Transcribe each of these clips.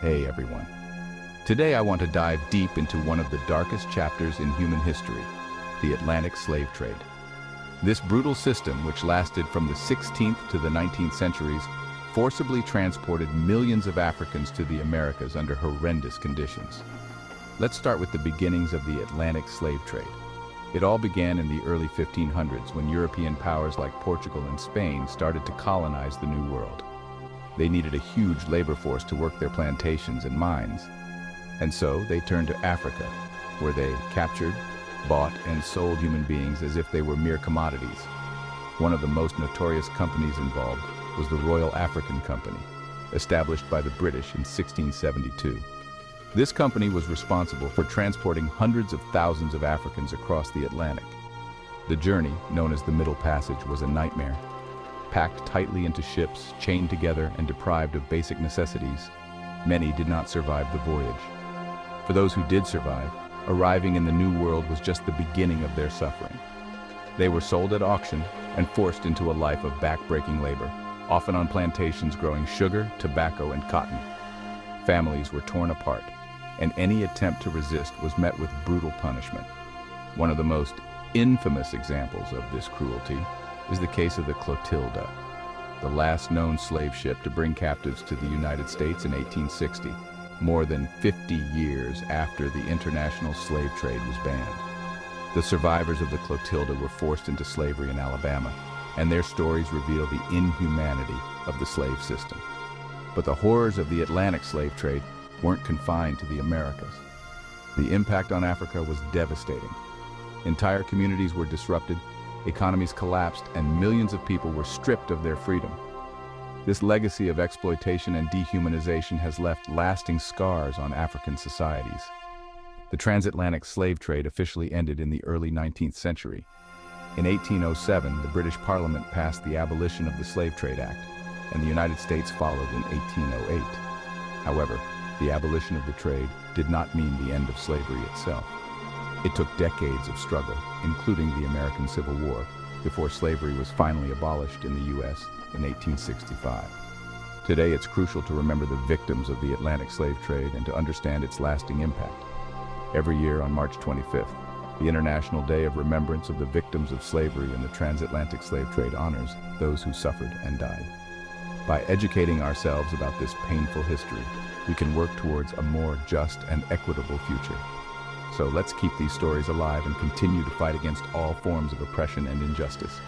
Hey everyone. Today I want to dive deep into one of the darkest chapters in human history, the Atlantic slave trade. This brutal system, which lasted from the 16th to the 19th centuries, forcibly transported millions of Africans to the Americas under horrendous conditions. Let's start with the beginnings of the Atlantic slave trade. It all began in the early 1500s when European powers like Portugal and Spain started to colonize the New World. They needed a huge labor force to work their plantations and mines. And so they turned to Africa, where they captured, bought, and sold human beings as if they were mere commodities. One of the most notorious companies involved was the Royal African Company, established by the British in 1672. This company was responsible for transporting hundreds of thousands of Africans across the Atlantic. The journey, known as the Middle Passage, was a nightmare. Packed tightly into ships, chained together, and deprived of basic necessities, many did not survive the voyage. For those who did survive, arriving in the New World was just the beginning of their suffering. They were sold at auction and forced into a life of back-breaking labor, often on plantations growing sugar, tobacco, and cotton. Families were torn apart, and any attempt to resist was met with brutal punishment. One of the most infamous examples of this cruelty is the case of the Clotilda, the last known slave ship to bring captives to the United States in 1860, more than 50 years after the international slave trade was banned. The survivors of the Clotilda were forced into slavery in Alabama, and their stories reveal the inhumanity of the slave system. But the horrors of the Atlantic slave trade weren't confined to the Americas. The impact on Africa was devastating. Entire communities were disrupted, economies collapsed, and millions of people were stripped of their freedom. This legacy of exploitation and dehumanization has left lasting scars on African societies. The transatlantic slave trade officially ended in the early 19th century. In 1807, the British Parliament passed the Abolition of the Slave Trade Act, and the United States followed in 1808. However, the abolition of the trade did not mean the end of slavery itself. It took decades of struggle, including the American Civil War, before slavery was finally abolished in the U.S. in 1865. Today, it's crucial to remember the victims of the Atlantic slave trade and to understand its lasting impact. Every year on March 25th, the International Day of Remembrance of the Victims of Slavery and the Transatlantic Slave Trade honors those who suffered and died. By educating ourselves about this painful history, we can work towards a more just and equitable future. So let's keep these stories alive and continue to fight against all forms of oppression and injustice.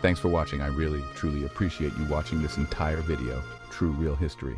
Thanks for watching. I really, truly appreciate you watching this entire video, True Real History.